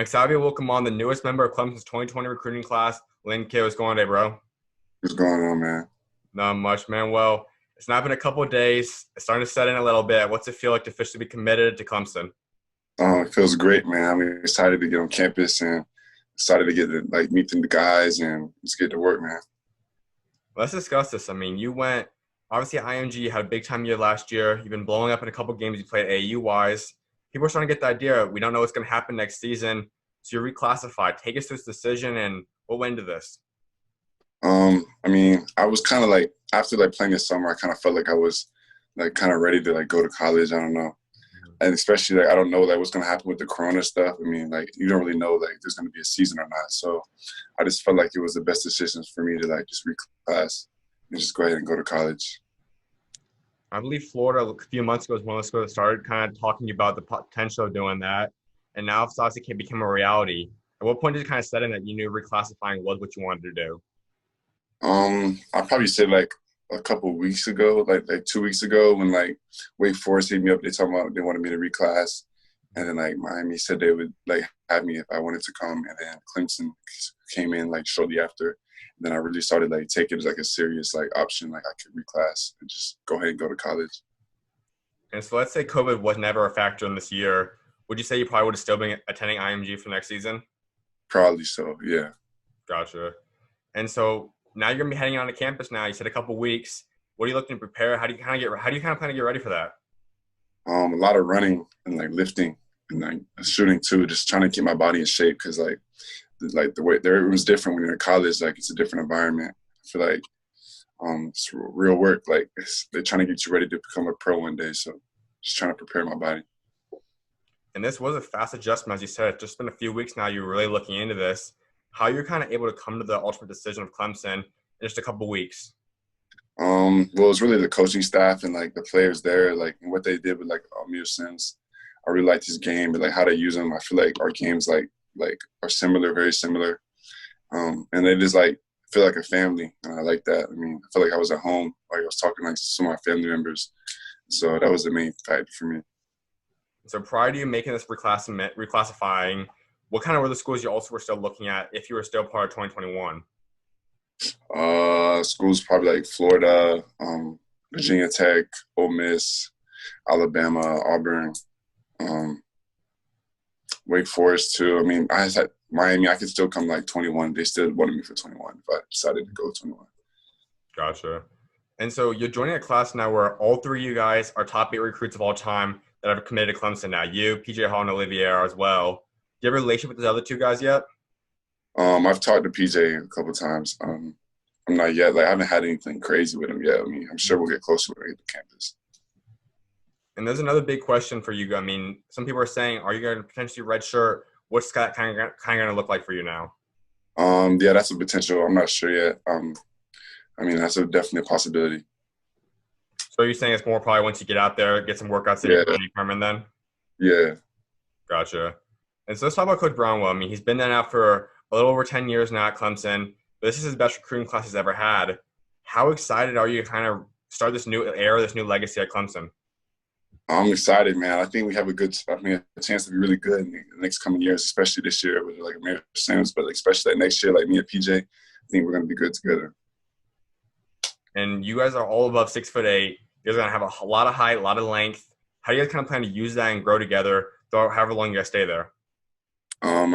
I'm excited to welcome on the newest member of Clemson's 2020 recruiting class, Lynn Kidd. What's going on today, bro? What's going on, man? Not much, man. Well, it's not been a couple of days. It's starting to set in a little bit. What's it feel like to officially be committed to Clemson? It feels great, man. I'm excited to get on campus and excited to get to meet the guys and just get to work, man. Let's discuss this. I mean, you went obviously IMG. You had a big time year last year. You've been blowing up in a couple of games you played AAU wise. People are starting to get the idea. We don't know what's going to happen next season. So you're reclassified. Take us through this decision and what went into this. I was kind of after playing this summer, I kind of felt like I was kind of ready to go to college. I don't know, and especially I don't know what's gonna happen with the Corona stuff. You don't really know there's gonna be a season or not. So I just felt like it was the best decision for me to just reclass and just go ahead and go to college. I believe Florida a few months ago was one of the schools that started kind of talking about the potential of doing that, and now it's obviously become a reality. At what point did it kind of set in that you knew reclassifying was what you wanted to do? I'd probably say a couple of weeks ago, like 2 weeks ago, when Wake Forest hit me up, they talking about they wanted me to reclass, and then Miami said they would have me if I wanted to come, and then Clemson came in shortly after. And then I really started taking it as a serious option, I could reclass and just go ahead and go to college. And so let's say COVID was never a factor in this year. Would you say you probably would have still been attending IMG for next season? Probably so, yeah. Gotcha. And so now you're gonna be heading on to campus now. You said a couple weeks. What are you looking to prepare? How do you kind of plan to get ready for that? A lot of running and lifting and shooting too, just trying to keep my body in shape because the way there, it was different when you're in college. It's a different environment. I feel it's real work. They're trying to get you ready to become a pro one day. So just trying to prepare my body. And this was a fast adjustment, as you said. It's just been a few weeks now. You're really looking into this. How you're kind of able to come to the ultimate decision of Clemson in just a couple weeks? Well, it's really the coaching staff and the players there, and what they did with Amir Johnson. I really liked his game, but how they use him. I feel our games are similar, very similar, and they just feel like a family, and I like that. I feel like I was at home, I was talking to some of my family members, so that was the main factor for me. So prior to you making this reclassifying, what kind of were the schools you also were still looking at if you were still part of 2021? Schools probably Florida, Virginia Tech, Ole Miss, Alabama, Auburn, Wake Forest too. I had Miami. I could still come 21. They still wanted me for 21 if I decided to go 21. Gotcha. And so you're joining a class now where all three of you guys are top 8 recruits of all time that have committed to Clemson now. You, PJ Hall, and Olivier as well. Do you have a relationship with those other two guys yet? I've talked to PJ a couple of times. I'm not yet. I haven't had anything crazy with him yet. I'm sure we'll get closer when we get to campus. And there's another big question for you. Some people are saying, are you going to potentially redshirt? What's that kind of going to look like for you now? Yeah, that's a potential. I'm not sure yet. That's definitely a possibility. So you're saying it's more probably once you get out there, get some workouts in Yeah. your department then? Yeah. Gotcha. And so let's talk about Coach Brownwell. He's been there now for a little over 10 years now at Clemson. But this is his best recruiting class he's ever had. How excited are you to kind of start this new era, this new legacy at Clemson? I'm excited, man. I think we have a chance to be really good in the next coming years, especially this year with Amir Johnson, but especially next year, me and PJ, I think we're going to be good together. And you guys are all above 6'8". You guys are going to have a lot of height, a lot of length. How do you guys kind of plan to use that and grow together throughout however long you guys stay there? A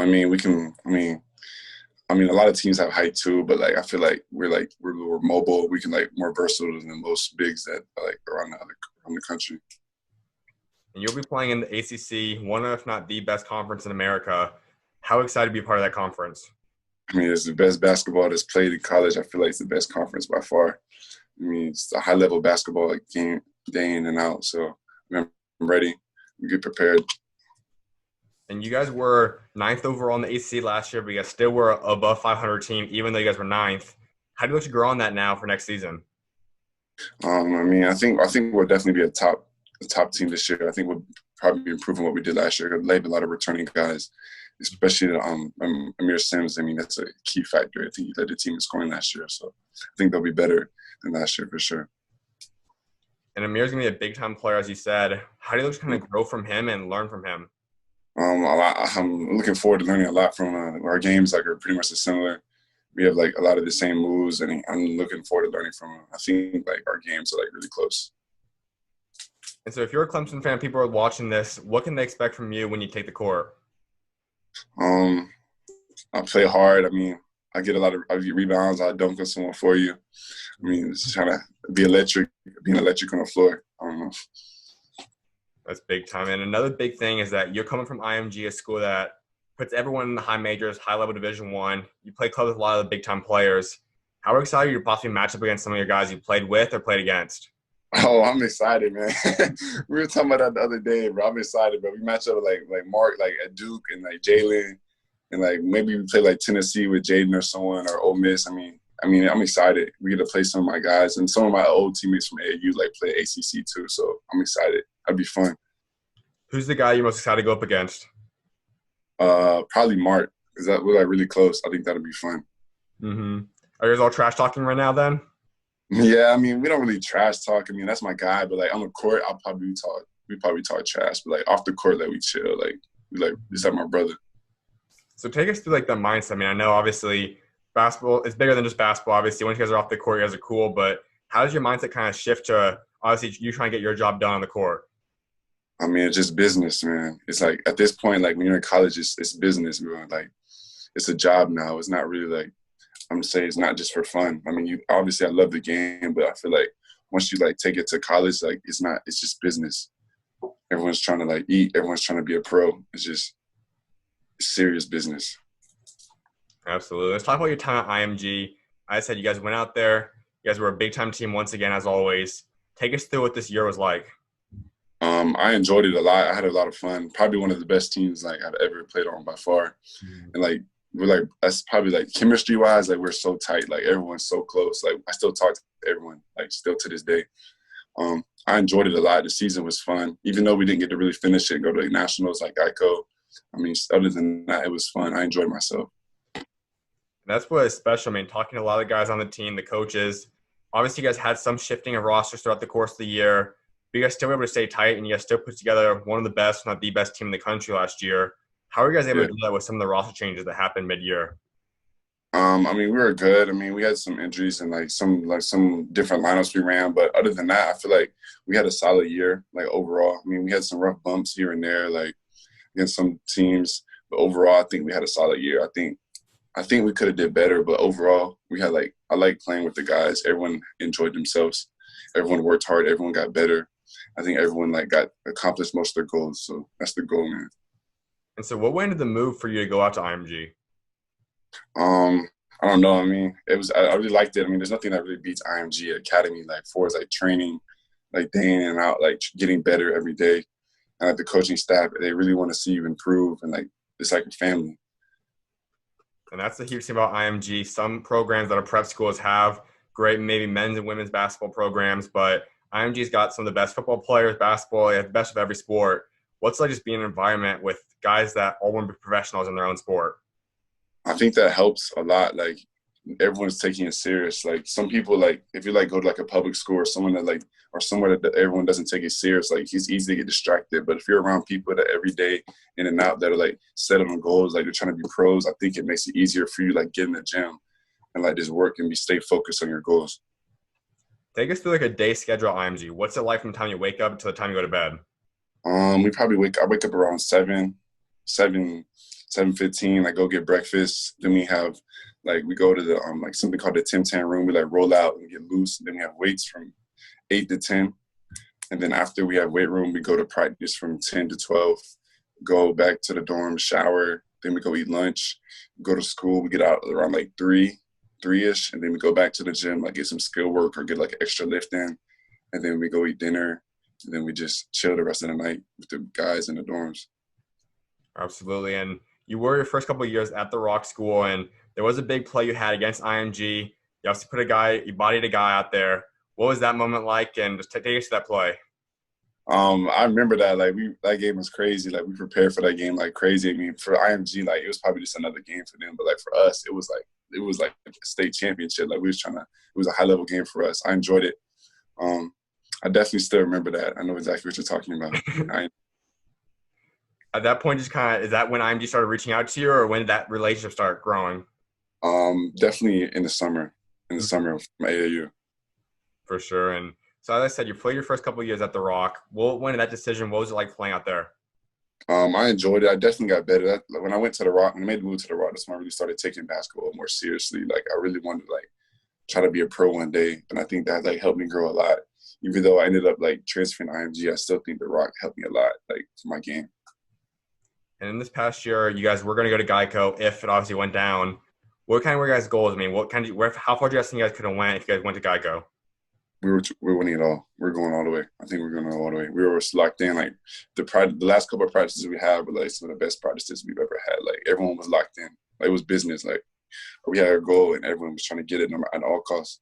lot of teams have height too, but I feel we're mobile. We can more versatile than most bigs that around the country. And you'll be playing in the ACC, one of, if not the best conference in America. How excited to be a part of that conference? It's the best basketball that's played in college. I feel it's the best conference by far. It's a high-level basketball game day in and out. So I'm ready. I'm get prepared. And you guys were 9th overall in the ACC last year, but you guys still were above 500 team, even though you guys were 9th. How do you look to grow on that now for next season? I think we'll definitely be a top team this year. I think we'll probably be improving what we did last year. They have a lot of returning guys, especially Amir Sims. That's a key factor. I think he led the team in scoring last year, so I think they'll be better than last year for sure. And Amir's going to be a big-time player, as you said. How do you look to kind of grow from him and learn from him? I'm looking forward to learning a lot from our games. Like are pretty much similar. We have like a lot of the same moves, and I'm looking forward to learning from him. I think like our games are like really close. And so if you're a Clemson fan, people are watching this, what can they expect from you when you take the court? Um, I play hard. I mean, I get rebounds. I dunk on someone for you. I mean, it's trying to be electric, being electric on the floor. I don't know. That's big time. And another big thing is that you're coming from IMG, a school that puts everyone in the high majors, high level Division One. You play clubs with a lot of the big time players. How excited are you to possibly match up against some of your guys you played with or played against? Oh, I'm excited, man. We were talking about that the other day, bro. I'm excited, bro. We match up with like Mark, like at Duke, and like Jalen, and like maybe we play like Tennessee with Jaden or someone, or Ole Miss. I'm excited. We get to play some of my guys, and some of my old teammates from AU like play ACC too. So I'm excited. That'd be fun. Who's the guy you're most excited to go up against? Probably Mark, because that we're like really close. I think that'd be fun. Mm-hmm. Are you guys all trash talking right now then? Yeah, I mean, we don't really trash talk. I mean, that's my guy, but like on the court, we probably talk trash, but like off the court, like we chill, like we like just like my brother. So take us through like the mindset. I mean, I know obviously basketball is bigger than just basketball. Obviously, once you guys are off the court, you guys are cool. But how does your mindset kind of shift to obviously you trying to get your job done on the court? I mean, it's just business, man. It's like at this point, like when you're in college, it's business, bro. Like it's a job now. It's not really like I'm saying it's not just for fun. I mean, you obviously I love the game, but I feel like once you like take it to college, like it's not. It's just business. Everyone's trying to like eat. Everyone's trying to be a pro. It's serious business. Absolutely. Let's talk about your time at IMG. I said you guys went out there. You guys were a big time team once again, as always. Take us through what this year was like. I enjoyed it a lot. I had a lot of fun. Probably one of the best teams like I've ever played on by far. And like we're like that's probably like chemistry wise, like we're so tight. Like everyone's so close. Like I still talk to everyone, like still to this day. I enjoyed it a lot. The season was fun, even though we didn't get to really finish it and go to like nationals like GEICO. I mean, other than that, it was fun. I enjoyed myself. That's what is special. I mean, talking to a lot of guys on the team, the coaches. Obviously, you guys had some shifting of rosters throughout the course of the year. But you guys still were able to stay tight, and you guys still put together one of the best, if not the best team in the country last year. How are you guys able to do that with some of the roster changes that happened mid-year? I mean, we were good. I mean, we had some injuries and like some different lineups we ran, but other than that, I feel like we had a solid year, like overall. I mean, we had some rough bumps here and there, like against some teams, but overall, I think we had a solid year. I think we could have did better, but overall, we had like I like playing with the guys. Everyone enjoyed themselves. Everyone worked hard. Everyone got better. I think everyone like got accomplished most of their goals. So that's the goal, man. And so what went into the move for you to go out to IMG? I don't know. I mean, I really liked it. I mean, there's nothing that really beats IMG Academy like for like training, like day in and out, like getting better every day. And like the coaching staff, they really want to see you improve, and like it's like a family. And that's the huge thing about IMG. Some programs that are prep schools have great maybe men's and women's basketball programs, but IMG's got some of the best football players, basketball, they have the best of every sport. What's like just being in an environment with guys that all want to be professionals in their own sport? I think that helps a lot. Like everyone's taking it serious. Like some people, like if you like go to like a public school or someone that like or somewhere that everyone doesn't take it serious, like it's easy to get distracted. But if you're around people that every day in and out that are like set on goals, like they're trying to be pros, I think it makes it easier for you like get in the gym and like just work and stay focused on your goals. Take us through like a day schedule at IMG. What's it like from the time you wake up until the time you go to bed? I wake up around 7:15. I go get breakfast. Then we go to the like something called the 10-10 room. We like roll out and get loose. And then we have weights from 8 to 10. And then after we have weight room, we go to practice from 10 to 12. Go back to the dorm, shower. Then we go eat lunch. Go to school. We get out around like 3-ish, and then we go back to the gym, like get some skill work or get like extra lift in. And then we go eat dinner. And then we just chill the rest of the night with the guys in the dorms. Absolutely. And you were your first couple of years at the Rock School, and there was a big play you had against IMG. You obviously you bodied a guy out there. What was that moment like? And just take us to that play. I remember that that game was crazy. Like we prepared for that game like crazy. I mean, for IMG, like it was probably just another game for them, but like for us, it was like a state championship. Like it was a high level game for us. I enjoyed it. I definitely still remember that. I know exactly what you're talking about. At that point, just kind of, is that when IMG started reaching out to you, or when did that relationship start growing? Definitely in the Mhm. summer of my AAU. For sure. And so, as I said, you played your first couple of years at the Rock. What went in that decision? What was it like playing out there? I enjoyed it. I definitely got better. Like, when I went to the Rock, when I made the move to the Rock, that's when I really started taking basketball more seriously. Like I really wanted to like try to be a pro one day, and I think that like helped me grow a lot. Even though I ended up like transferring to IMG, I still think the Rock helped me a lot, like for my game. And in this past year, you guys were going to go to Geico if it obviously went down. What kind of were your guys' goals? I mean, what kind of how far do you guys think you guys could have went if you guys went to Geico? We were winning it all. We're going all the way. I think we're going all the way. We were locked in. Like the last couple of practices we had were like some of the best practices we've ever had. Like everyone was locked in. Like it was business. Like we had a goal and everyone was trying to get it at all costs.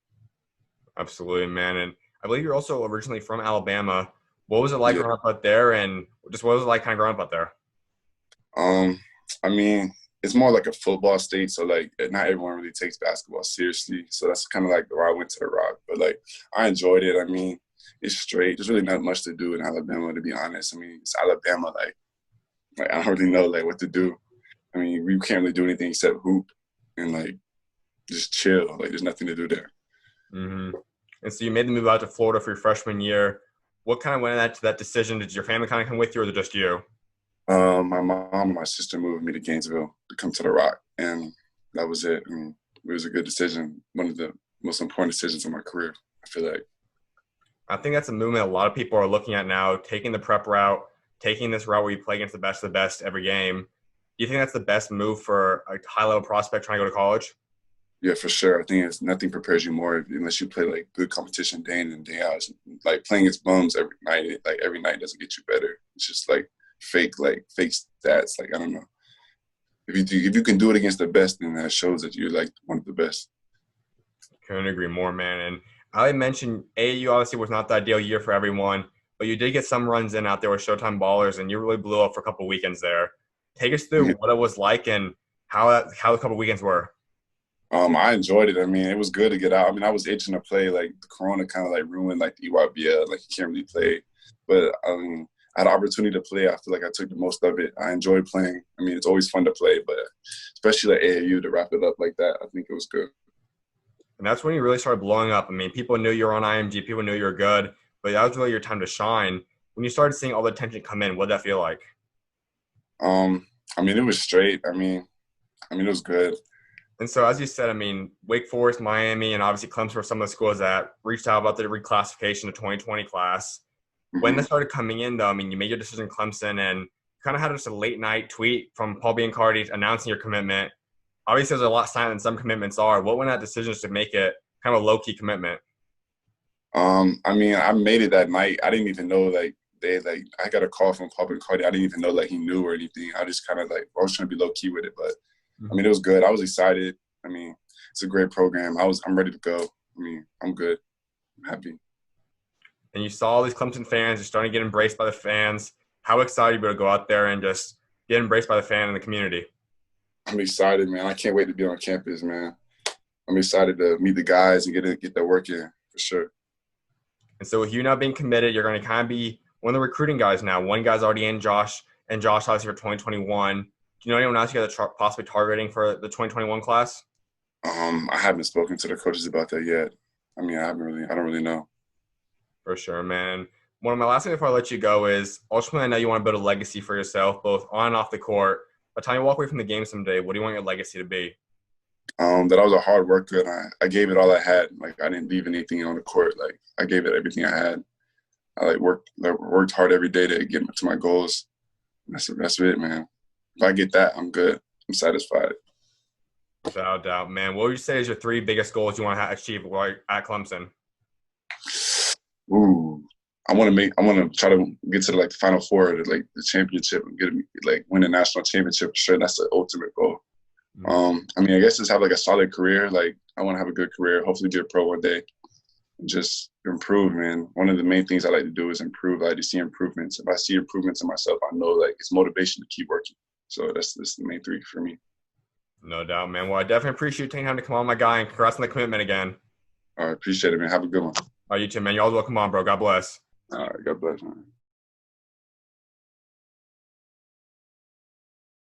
Absolutely, man. And I believe you're also originally from Alabama. What was it like Yeah. growing up out there, and just what was it like kind of growing up out there? Um, I mean, it's more like a football state, so like not everyone really takes basketball seriously. So that's kind of like where I went to the Rock. But like I enjoyed it. I mean, it's straight. There's really not much to do in Alabama, to be honest. I mean, it's Alabama. Like I don't really know like what to do. I mean, we can't really do anything except hoop and like just chill. Like there's nothing to do there. hmm And so you made the move out to Florida for your freshman year. What kind of went into that decision? Did your family kind of come with you, or was it just you? My mom and my sister moved me to Gainesville to come to the Rock, and that was it. And it was a good decision. One of the most important decisions of my career, I feel like. I think that's a movement a lot of people are looking at now, taking the prep route, taking this route where you play against the best every game. Do you think that's the best move for a high level prospect trying to go to college? Yeah, for sure. I think it's nothing prepares you more unless you play like good competition day in and day out. Like playing against bums every night, like every night doesn't get you better. It's just like fake stats. Like I don't know. If you can do it against the best, then that shows that you're like one of the best. Couldn't agree more, man. And I mentioned AAU obviously was not the ideal year for everyone, but you did get some runs in out there with Showtime Ballers, and you really blew up for a couple weekends there. Take us through Yeah. what it was like and how the couple weekends were. I enjoyed it. I mean, it was good to get out. I mean, I was itching to play. Like the Corona kind of like ruined like the EYBL. Like you can't really play, but I had an opportunity to play. I feel like I took the most of it. I enjoyed playing. I mean, it's always fun to play, but especially like AAU to wrap it up like that, I think it was good. And that's when you really started blowing up. I mean, people knew you were on IMG, people knew you were good, but that was really your time to shine. When you started seeing all the attention come in, what did that feel like? I mean, it was straight. I mean, it was good. And so, as you said, I mean, Wake Forest, Miami, and obviously Clemson were some of the schools that reached out about the reclassification to 2020 class. When Hmm. that started coming in, though, I mean, you made your decision in Clemson and kind of had just a late night tweet from Paul Biancardi announcing your commitment. Obviously, there's a lot silent than some commitments are. What went that decision to make it kind of a low key commitment? I mean, I made it that night. I didn't even know I got a call from Public Cardi. I didn't even know like he knew or anything. I just kind of like I was trying to be low key with it, but I mean it was good. I was excited. I mean, it's a great program. I'm ready to go. I mean, I'm good. I'm happy. And you saw all these Clemson fans, you're starting to get embraced by the fans. How excited you were to go out there and just get embraced by the fan and the community? I'm excited, man. I can't wait to be on campus, man. I'm excited to meet the guys and get that work in for sure. And so with you now being committed, you're going to kind of be one of the recruiting guys now. One guy's already in, Josh, and Josh obviously for 2021. Do you know anyone else you guys are possibly targeting for the 2021 class? I haven't spoken to the coaches about that yet. I mean, I don't really know. For sure, man. One of my last things before I let you go is ultimately I know you want to build a legacy for yourself, both on and off the court. By the time you walk away from the game someday, what do you want your legacy to be? That I was a hard worker and I gave it all I had. Like I didn't leave anything on the court. Like I gave it everything I had. I worked hard every day to get to my goals. That's it, man. If I get that, I'm good. I'm satisfied. Without doubt, man. What would you say is your three biggest goals you want to achieve while you're at Clemson? Ooh, I want to try to get to like the Final Four, to like the championship, and win a national championship. For sure, that's the ultimate goal. I mean, I guess just have like a solid career. Like I want to have a good career. Hopefully, be a pro one day. And just improve, man. One of the main things I like to do is improve. I like to see improvements. If I see improvements in myself, I know like it's motivation to keep working. So that's the main three for me. No doubt, man. Well, I definitely appreciate you taking time to come on, my guy, and congrats on the commitment again. All right, appreciate it, man. Have a good one. All right, you too, man. You always welcome on, bro. God bless. All right, God bless, man.